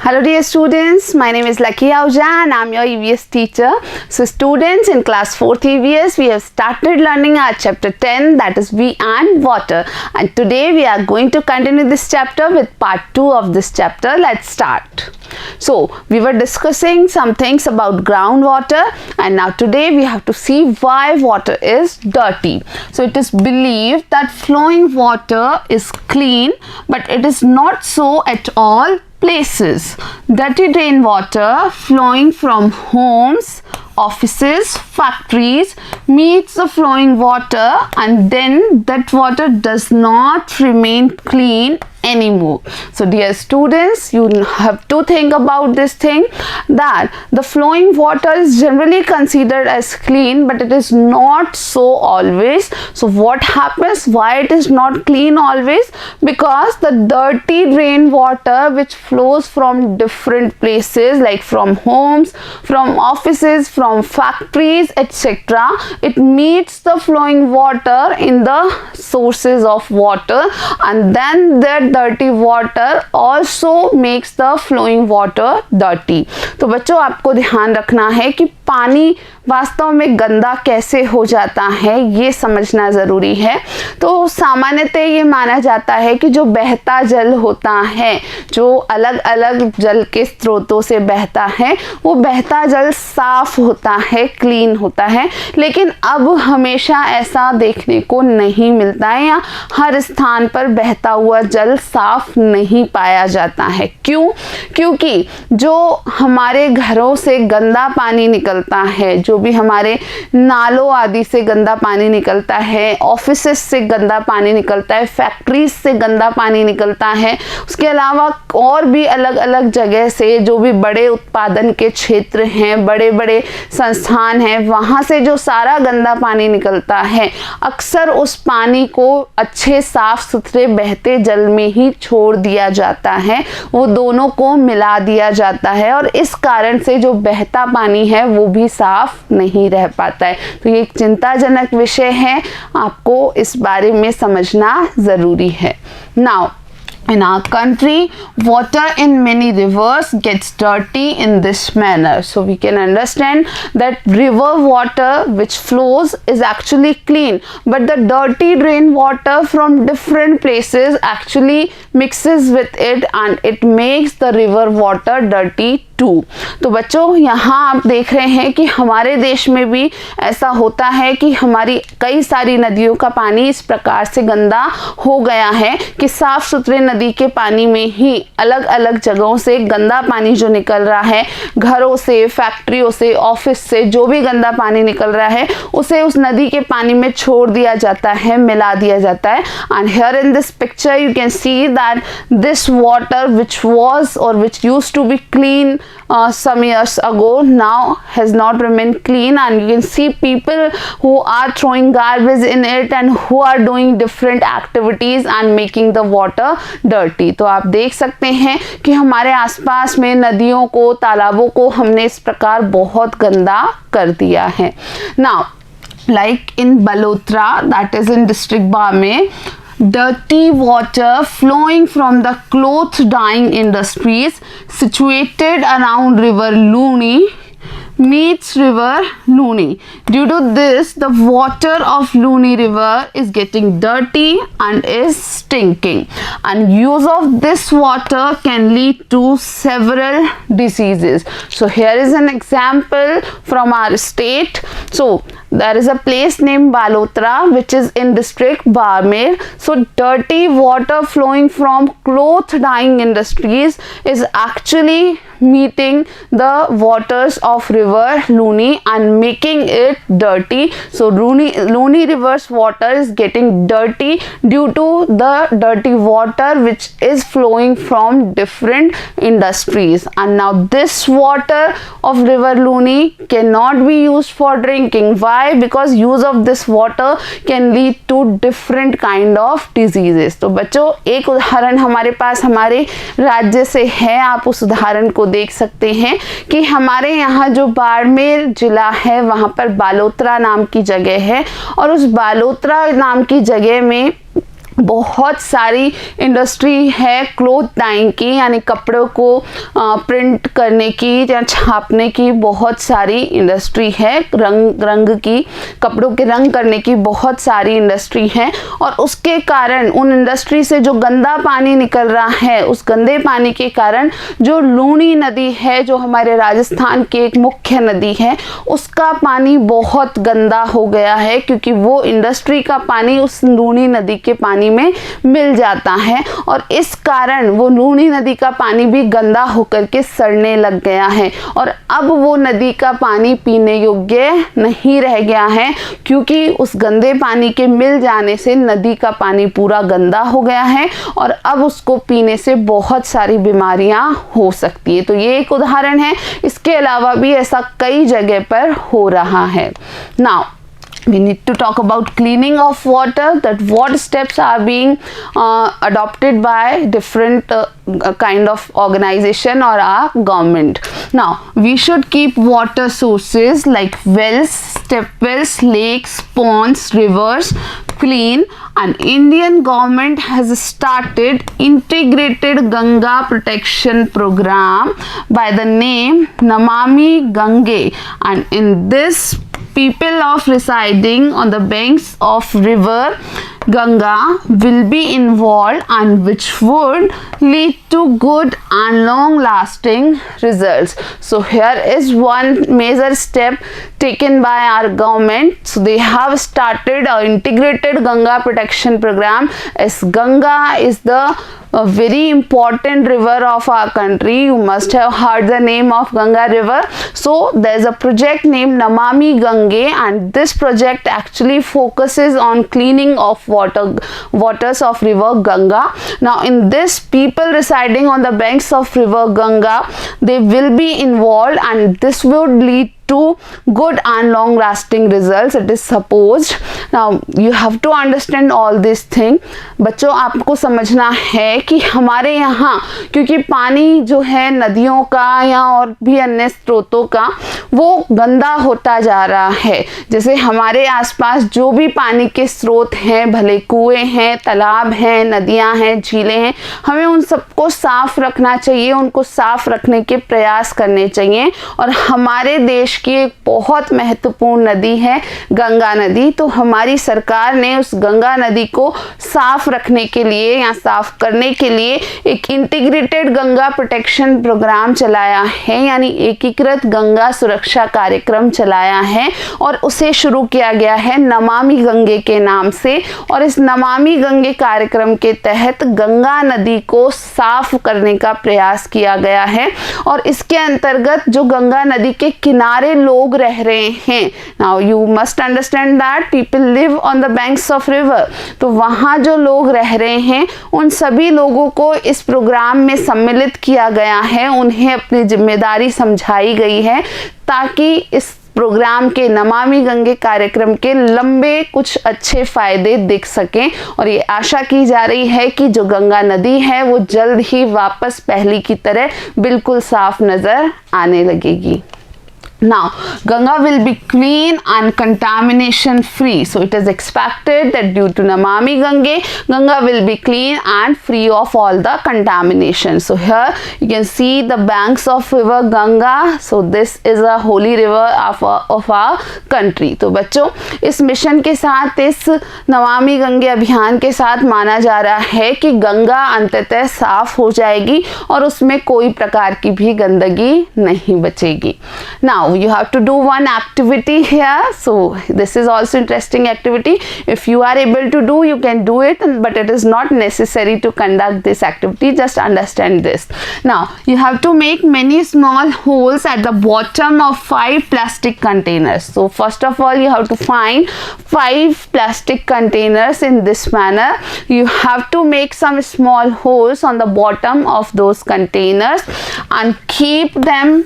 Hello dear students, my name is Lucky Ahuja and I am your EVS teacher. So students, in class 4th EVS we have started learning our chapter 10, that is V and water, and today we are going to continue this chapter with part 2 of this chapter. Let's start. So we were discussing some things about groundwater and now today we have to see why water is dirty. So it is believed that flowing water is clean, but it is not so at all places. Dirty rainwater flowing from homes, offices, factories meets the flowing water and then that water does not remain clean anymore. So dear students, you have to think about this thing, that the flowing water is generally considered as clean, but it is not so always. So what happens, why it is not clean always? Because the dirty rainwater which flows from different places, like from homes, from offices, from factories, etc., it meets the flowing water in the sources of water, and then that dirty water also makes the flowing water dirty. तो बच्चों आपको ध्यान रखना है कि पानी वास्तव में गंदा कैसे हो जाता है, ये समझना ज़रूरी है। तो सामान्यतः ये माना जाता है कि जो बहता जल होता है, जो अलग अलग जल के स्रोतों से बहता है, वो बहता जल साफ होता है, क्लीन होता है। लेकिन अब हमेशा ऐसा देखने को नहीं मिलता है, या हर स्थान पर बहता हुआ जल साफ नहीं पाया जाता है। क्यों? क्योंकि जो हमारे घरों से गंदा पानी निकलता है, जो भी हमारे नालों आदि से गंदा पानी निकलता है, ऑफिसेस से गंदा पानी निकलता है, फैक्ट्रीज से गंदा पानी निकलता है, उसके अलावा और भी अलग अलग जगह से जो भी बड़े उत्पादन के क्षेत्र हैं, बड़े बड़े संस्थान हैं, वहाँ से जो सारा गंदा पानी निकलता है, अक्सर उस पानी को अच्छे साफ सुथरे बहते जल में ही छोड़ दिया जाता है, वो दोनों को मिला दिया जाता है, और इस कारण से जो बहता पानी है वो भी साफ नहीं रह पाता है। तो ये एक चिंताजनक विषय है, आपको इस बारे में समझना ज़रूरी है। Now in our country, water in many rivers gets dirty in this manner. So we can understand that river water which flows is actually clean, but the dirty rainwater from different places actually mixes with it and it makes the river water dirty too. तो बच्चों, यहाँ आप देख रहे हैं कि हमारे देश में भी ऐसा होता है कि हमारी कई सारी नदियों का पानी इस प्रकार से गंदा हो गया है कि साफ सुथरे नदी के पानी में ही अलग अलग जगहों से गंदा पानी जो निकल रहा है, घरों से, फैक्ट्रियों से, ऑफिस से जो भी गंदा पानी निकल रहा है, उसे उस नदी के पानी में छोड़ दिया जाता है, मिला दिया जाता है। And here in this picture you can see that this water which was or which used to be clean some years ago now has not remained clean, and you can see people who are throwing garbage in it and who are doing different activities and making the water dirty. तो आप देख सकते हैं कि हमारे आसपास में नदियों को, तालाबों को हमने इस प्रकार बहुत गंदा कर दिया है। Now, like in Balotra, that is in district Barmer, dirty water flowing from the cloth dyeing industries situated around river Luni meets river Luni. Due to this, the water of Luni river is getting dirty and is stinking, and use of this water can lead to several diseases. So here is an example from our state. So there is a place named Balotra which is in district Barmer. So dirty water flowing from cloth dyeing industries is actually meeting the waters of river Luni and making it dirty. So Luni river's water is getting dirty due to the dirty water which is flowing from different industries. And now this water of river Luni cannot be used for drinking. Why? Because use of this water can lead to different kind of diseases. तो बच्चों, एक उदाहरण हमारे पास हमारे राज्य से है, आप उस उदाहरण को देख सकते हैं कि हमारे यहाँ जो बाड़मेर जिला है, वहाँ पर बालोतरा नाम की जगह है, और उस बालोतरा नाम की जगह में बहुत सारी इंडस्ट्री है क्लोथ डाइंग की, यानी कपड़ों को प्रिंट करने की या छापने की बहुत सारी इंडस्ट्री है। रंग की, कपड़ों के रंग करने की बहुत सारी इंडस्ट्री है, और उसके कारण उन इंडस्ट्री से जो गंदा पानी निकल रहा है, उस गंदे पानी के कारण जो लूनी नदी है, जो हमारे राजस्थान की एक मुख्य नदी है, उसका पानी बहुत गंदा हो गया है, क्योंकि वो इंडस्ट्री का पानी उस लूनी नदी के पानी में मिल जाता है, और इस कारण वो लूनी नदी का पानी भी गंदा होकर के सड़ने लग गया है, और अब वो नदी का पानी पीने योग्य नहीं रह गया है, क्योंकि उस गंदे पानी के मिल जाने से नदी का पानी पूरा गंदा हो गया है, और अब उसको पीने से बहुत सारी बीमारियां हो सकती है। तो ये एक उदाहरण है, इसके अलावा भी ऐसा कई जगह पर हो रहा है। Now we need to talk about cleaning of water, that what steps are being adopted by different kind of organization or our government. Now we should keep water sources like wells, step wells, lakes, ponds, rivers clean, and Indian government has started integrated Ganga protection program by the name Namami Gange, and in this people of residing on the banks of river Ganga will be involved, and which would lead to good and long lasting results. So here is one major step taken by our government. So they have started an integrated Ganga protection program, as Ganga is the a very important river of our country. You must have heard the name of Ganga river. So there is a project named Namami Gange, and this project actually focuses on cleaning of waters of river Ganga. Now in this, people residing on the banks of river Ganga, they will be involved, and this would lead to good and long lasting results, it is supposed. Now you have to understand all this thing. बच्चों, आपको समझना है कि हमारे यहाँ क्योंकि पानी जो है नदियों का या और भी अन्य स्रोतों का वो गंदा होता जा रहा है। जैसे हमारे आसपास जो भी पानी के स्रोत हैं, भले कुएं हैं, तालाब हैं, नदियां हैं, झीलें हैं, हमें उन सबको साफ रखना चाहिए, उनको साफ रखने के प्रयास करने चाहिए। और हमारे देश की एक बहुत महत्वपूर्ण नदी है गंगा नदी। तो हमारी सरकार ने उस गंगा नदी को साफ रखने के लिए या साफ करने के लिए एक इंटीग्रेटेड गंगा प्रोटेक्शन प्रोग्राम चलाया है, यानी एकीकृत गंगा सुरक्षा कार्यक्रम चलाया है, और उसे शुरू किया गया है नमामि गंगे के नाम से। और इस नमामि गंगे कार्यक्रम के तहत गंगा नदी को साफ करने का प्रयास किया गया है। और इसके अंतर्गत जो गंगा नदी के किनारे लोग रह रहे हैं, now you must understand that people live on the banks of river, तो वहाँ जो लोग रह रहे हैं उन सभी लोगों को इस प्रोग्राम में सम्मिलित किया गया है, उन्हें अपनी जिम्मेदारी समझाई गई है, ताकि इस प्रोग्राम के नमामि गंगे कार्यक्रम के लंबे कुछ अच्छे फायदे दिख सकें। और ये आशा की जा रही है कि जो गंगा नदी है वो जल्द ही वापस पहले की तरह बिल्कुल साफ नजर आने लगेगी। Now Ganga will be clean and contamination free. So it is expected that due to Namami Gange, Ganga will be clean and free of all the contamination. So here you can see the banks of river Ganga. So this is a holy river of our country. तो बच्चों, इस mission के साथ, इस नमामि गंगे अभियान के साथ माना जा रहा है कि गंगा अंततः साफ हो जाएगी और उसमें कोई प्रकार की भी गंदगी नहीं बचेगी। Now you have to do one activity here. So this is also interesting activity. If you are able to do, you can do it, but it is not necessary to conduct this activity. Just understand this. Now you have to make many small holes at the bottom of 5 plastic containers. So first of all, you have to find 5 plastic containers in this manner. You have to make some small holes on the bottom of those containers and keep them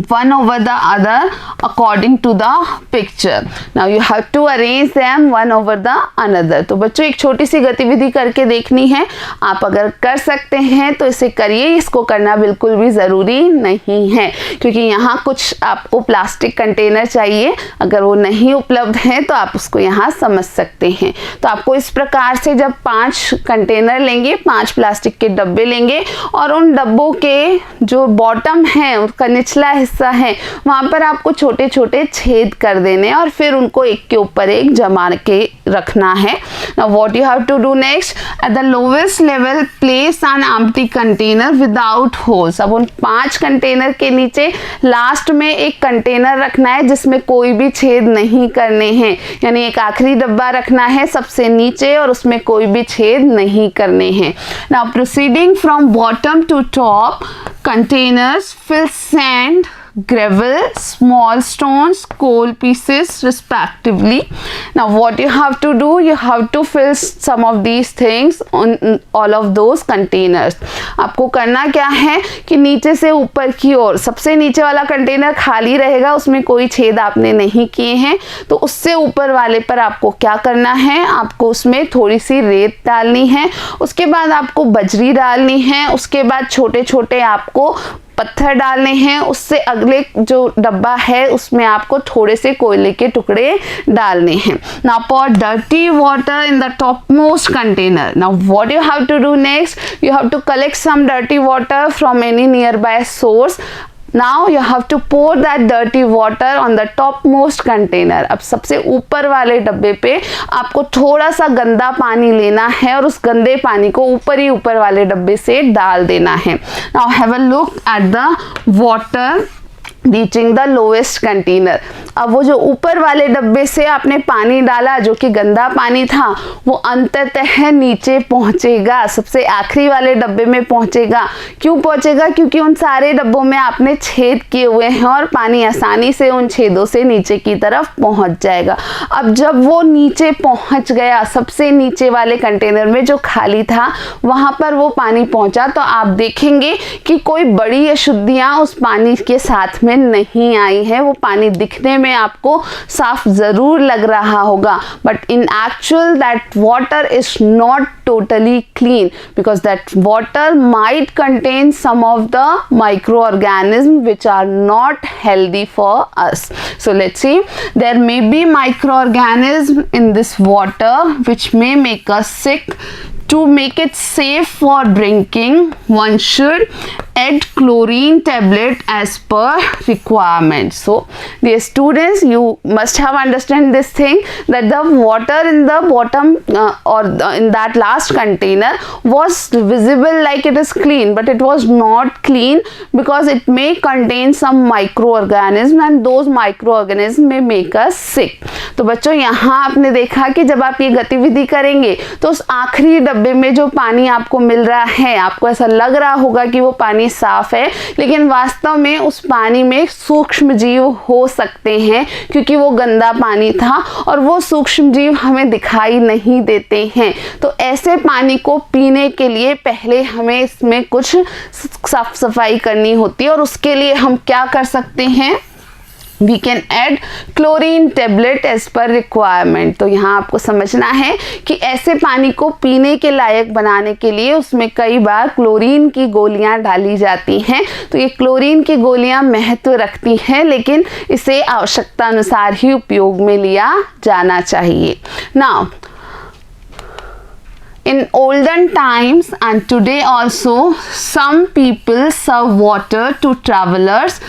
one over the other according to the picture. Now you have to arrange them one over the another. तो बच्चों एक छोटी सी गतिविधि करके देखनी है, आप अगर कर सकते हैं तो इसे करिए, इसको करना बिल्कुल भी ज़रूरी नहीं है क्योंकि यहाँ कुछ आपको प्लास्टिक कंटेनर चाहिए, अगर वो नहीं उपलब्ध है तो आप उसको यहाँ समझ सकते हैं। तो आपको इस प्रकार से जब 5 कंटेनर लेंगे, 5 प्लास्टिक के डब्बे लेंगे और उन डब्बों के जो बॉटम है, उसका निचला हिस्सा है, वहाँ पर आपको छोटे छोटे छेद कर देने और फिर उनको एक के ऊपर एक जमा के रखना है। Now what you have to do next, at the lowest level place an empty container without holes. अब उन 5 कंटेनर के नीचे लास्ट में एक कंटेनर रखना है जिसमें कोई भी छेद नहीं करने हैं, यानी एक आखिरी डब्बा रखना है सबसे नीचे और उसमें कोई भी छेद नहीं करने हैं। Now proceeding from bottom to top, containers fill sand, gravel, small stones, coal pieces respectively. Now what you have to do, you have to fill some of these things on all of those containers. आपको करना क्या है कि नीचे से ऊपर की ओर सबसे नीचे वाला कंटेनर खाली रहेगा, उसमें कोई छेद आपने नहीं किए हैं, तो उससे ऊपर वाले पर आपको क्या करना है, आपको उसमें थोड़ी सी रेत डालनी है, उसके बाद आपको बजरी डालनी है, उसके बाद छोटे छोटे आपको पत्थर डालने हैं, उससे अगले जो डब्बा है उसमें आपको थोड़े से कोयले के टुकड़े डालने हैं। Now pour dirty water in the topmost container. Now what you have to do next, you have to collect some dirty water from any nearby source. Now you have to pour that dirty water on the topmost container. अब सबसे ऊपर वाले डब्बे पे आपको थोड़ा सा गंदा पानी लेना है और उस गंदे पानी को ऊपर वाले डब्बे से डाल देना है। Now have a look at the water reaching the lowest container. अब वो जो ऊपर वाले डब्बे से आपने पानी डाला जो कि गंदा पानी था, वो अंततः नीचे पहुंचेगा, सबसे आखिरी वाले डब्बे में पहुंचेगा। क्यों पहुंचेगा? क्योंकि उन सारे डब्बों में आपने छेद किए हुए हैं और पानी आसानी से उन छेदों से नीचे की तरफ पहुंच जाएगा। अब जब वो नीचे पहुंच गया, सबसे नीचे वाले कंटेनर में जो खाली था वहां पर वो पानी पहुंचा, तो आप देखेंगे कि कोई बड़ी अशुद्धियां उस पानी के साथ में नहीं आई है। वो पानी दिखने में आपको साफ जरूर लग रहा होगा, but in actual that water is not totally clean because that water might contain some of the microorganisms which are not healthy for us. So let's see, there may be microorganisms in this water which may make us sick. To make it safe for drinking, one should add chlorine tablet as per requirement. So dear students, you must have understand this thing that the water in the bottom in that last container was visible like it is clean, but it was not clean because it may contain some microorganisms and those microorganisms may make us sick. तो बच्चों यहाँ आपने देखा कि जब आप ये गतिविधि करेंगे तो उस आखिरी डब्बे में जो पानी आपको मिल रहा है, आपको ऐसा लग रहा होगा कि वो पानी साफ है, लेकिन वास्तव में उस पानी में सूक्ष्म जीव हो सकते हैं क्योंकि वो गंदा पानी था और वो सूक्ष्म जीव हमें दिखाई नहीं देते हैं। तो ऐसे पानी को पीने के लिए पहले हमें इसमें कुछ साफ सफाई करनी होती है और उसके लिए हम क्या कर सकते हैं, We can add chlorine tablet as per requirement. तो यहाँ आपको समझना है कि ऐसे पानी को पीने के लायक बनाने के लिए उसमें कई बार क्लोरीन की गोलियां डाली जाती हैं। तो ये क्लोरीन की गोलियां महत्व रखती हैं, लेकिन इसे आवश्यकता अनुसार ही उपयोग में लिया जाना चाहिए। Now, in olden times and today also, some people serve water to travelers.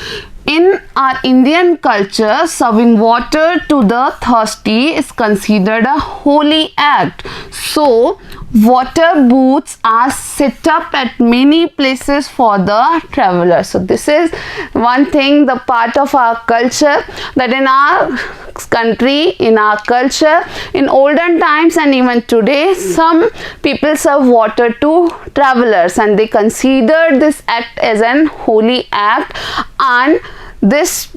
In our Indian culture, serving water to the thirsty is considered a holy act. So, water booths are set up at many places for the travelers. So, this is one thing, the part of our culture, that in our country, in our culture, in olden times and even today, some people serve water to travelers and they consider this act as an holy act, and this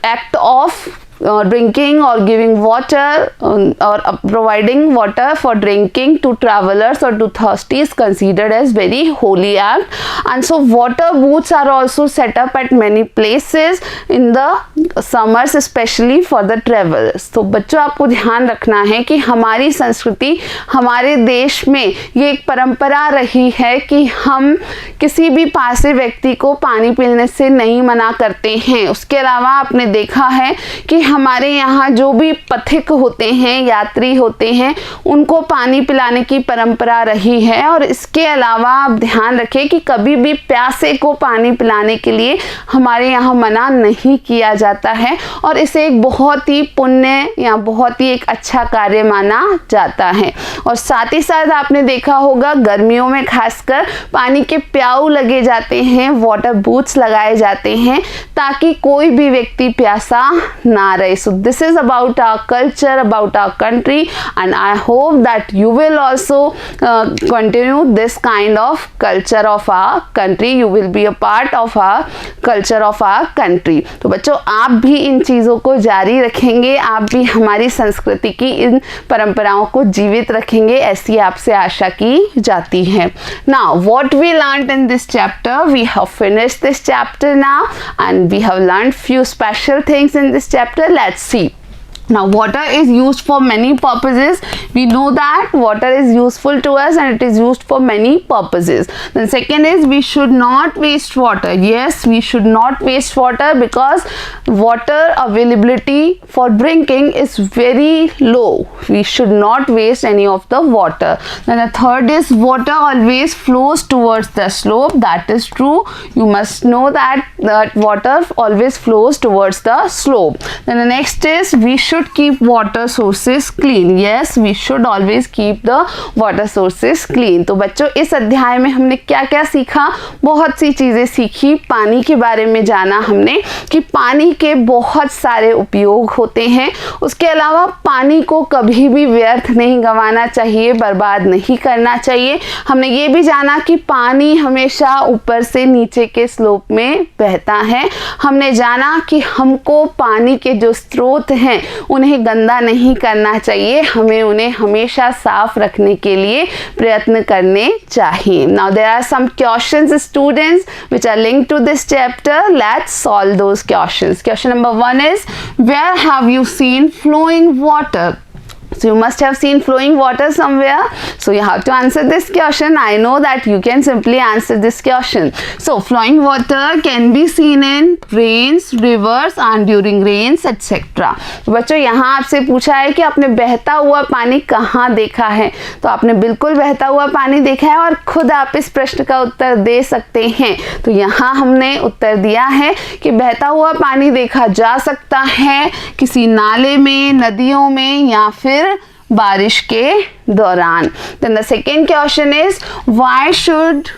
act of drinking or giving water or providing water for drinking to travelers or to thirsty is considered as very holy act. And so water booths are also set up at many places in the summers, especially for the travelers. तो बच्चों आपको ध्यान रखना है कि हमारी संस्कृति, हमारे देश में ये एक परंपरा रही है कि हम किसी भी पासे व्यक्ति को पानी पीने से नहीं मना करते हैं। उसके अलावा आपने देखा है कि हमारे यहाँ जो भी पथिक होते हैं, यात्री होते हैं, उनको पानी पिलाने की परंपरा रही है। और इसके अलावा आप ध्यान रखें कि कभी भी प्यासे को पानी पिलाने के लिए हमारे यहाँ मना नहीं किया जाता है और इसे एक बहुत ही पुण्य या बहुत ही एक अच्छा कार्य माना जाता है। और साथ ही साथ आपने देखा होगा गर्मियों में खासकर पानी के प्याऊ लगे जाते हैं, वाटर बूथ्स लगाए जाते हैं ताकि कोई भी व्यक्ति प्यासा ना रहे। So this is about our culture, about our country, and I hope that you will also continue this kind of culture of our country. You will be a part of our culture of our country. तो बच्चों आप भी इन चीज़ों को जारी रखेंगे, आप भी हमारी संस्कृति की इन परंपराओं को जीवित रखेंगे, ऐसी आपसे आशा की जाती है। Now what we learned in this chapter, we have finished this chapter now and we have learned few special things in this chapter. Let's see. Now water is used for many purposes. We know that water is useful to us and it is used for many purposes. Then second is we should not waste water. Yes, we should not waste water because water availability for drinking is very low. We should not waste any of the water. Then the third is water always flows towards the slope. That is true. You must know that water always flows towards the slope. Then the next is we should keep water sources clean. Yes, we should always keep the water sources clean. तो बच्चों इस अध्याय में हमने क्या क्या सीखा, बहुत सी चीज़ें सीखी। पानी के बारे में जाना हमने कि पानी के बहुत सारे उपयोग होते हैं। उसके अलावा पानी को कभी भी व्यर्थ नहीं गंवाना चाहिए, बर्बाद नहीं करना चाहिए। हमने ये भी जाना कि पानी हमेशा ऊपर से नीचे के स्लोप में बहता है। हमने जाना कि हमको पानी के जो स्रोत हैं उन्हें गंदा नहीं करना चाहिए, हमें उन्हें हमेशा साफ रखने के लिए प्रयत्न करने चाहिए। Now there are some questions students which are linked to this chapter. Let's solve those questions. Question number 1 is where have you seen flowing water? So you must have seen flowing water somewhere. So you have to answer this question. I know that you can simply answer this question. So flowing water can be seen in rains, rivers and during rains etc. तो बच्चों यहाँ आपसे पूछा है कि आपने बहता हुआ पानी कहाँ देखा है, तो आपने बिल्कुल बहता हुआ पानी देखा है और खुद आप इस प्रश्न का उत्तर दे सकते हैं। तो यहाँ हमने उत्तर दिया है कि बहता हुआ पानी देखा जा सकता है किसी नाले में, नदियों में या फिर बारिश के दौरान। Then the second question is why should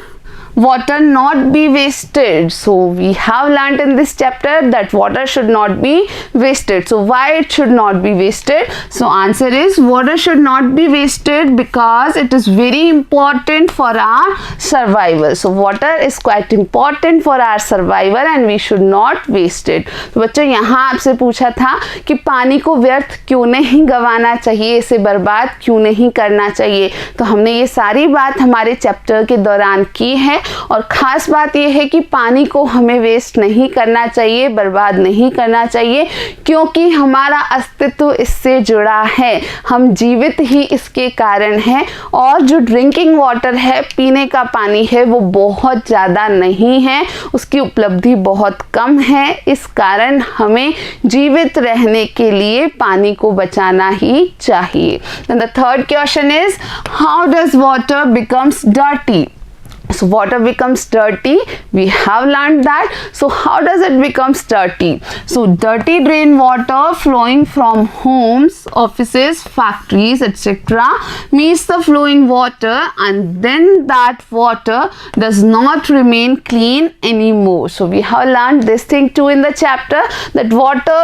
water not be wasted? So we have learned in this chapter that water should not be wasted. So why it should not be wasted? So answer is water should not be wasted because it is very important for our survival. So water is quite important for our survival and we should not waste it. तो बच्चों यहाँ आपसे पूछा था कि पानी को व्यर्थ क्यों नहीं गंवाना चाहिए, इसे बर्बाद क्यों नहीं करना चाहिए। तो हमने ये सारी बात हमारे चैप्टर के दौरान की है और ख़ास बात यह है कि पानी को हमें वेस्ट नहीं करना चाहिए, बर्बाद नहीं करना चाहिए, क्योंकि हमारा अस्तित्व इससे जुड़ा है, हम जीवित ही इसके कारण हैं। और जो ड्रिंकिंग वाटर है, पीने का पानी है, वो बहुत ज़्यादा नहीं है, उसकी उपलब्धि बहुत कम है। इस कारण हमें जीवित रहने के लिए पानी को बचाना ही चाहिए। And the third question is how does water becomes dirty? So water becomes dirty, we have learned that. So how does it becomes dirty? So dirty drain water flowing from homes, offices, factories etc. meets the flowing water and then that water does not remain clean anymore. So we have learned this thing too in the chapter, that water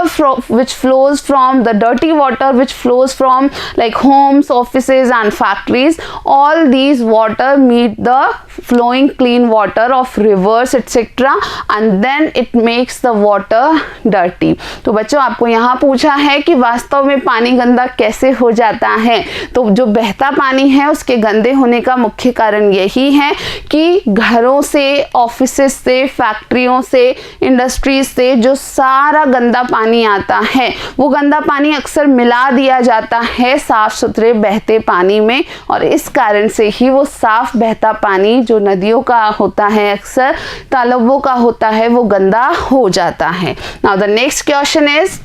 which flows from the dirty water which flows from like homes, offices and factories, all these water meet the flowing clean water of rivers etc. and then it makes the water dirty. तो बच्चों आपको यहाँ पूछा है कि वास्तव में पानी गंदा कैसे हो जाता है। तो जो बहता पानी है उसके गंदे होने का मुख्य कारण यही है कि घरों से, ऑफिसेस से, फैक्ट्रियों से, इंडस्ट्रीज से जो सारा गंदा पानी आता है वो गंदा पानी अक्सर मिला दिया जाता है साफ सुथरे बहते पानी में, और इस कारण से ही वो साफ बहता पानी जो नदियों का होता है, अक्सर तालाबों का होता है, वो गंदा हो जाता है। Now the next question is,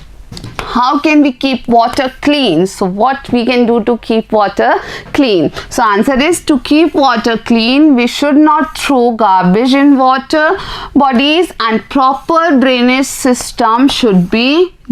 how can we keep water clean? So what we can do to keep water clean? So answer is, to keep water clean we should not throw garbage in water bodies and proper drainage system should be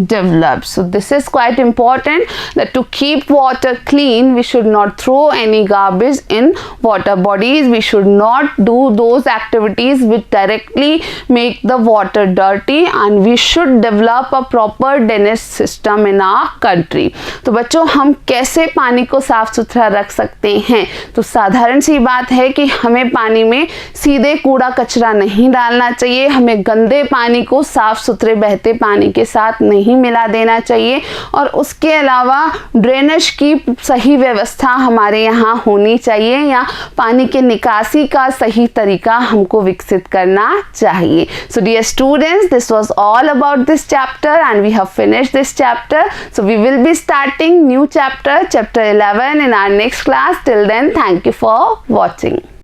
developed. So this is quite important, that to keep water clean we should not throw any garbage in water bodies. We should not do those activities which directly make the water dirty, and we should develop a proper drainage system in our country. तो बच्चों हम कैसे पानी को साफ सुथरा रख सकते हैं? तो साधारण सी बात है कि हमें पानी में सीधे कूड़ा कचरा नहीं डालना चाहिए, हमें गंदे पानी को साफ सुथरे बहते पानी के साथ नहीं मिला देना चाहिए, और उसके अलावा ड्रेनेज की सही व्यवस्था हमारे यहाँ होनी चाहिए, या पानी के निकासी का सही तरीका हमको विकसित करना चाहिए। So dear students, this was all about this chapter and we have finished this chapter. So we will be starting new chapter 11 in our next class. Till then, thank you for watching.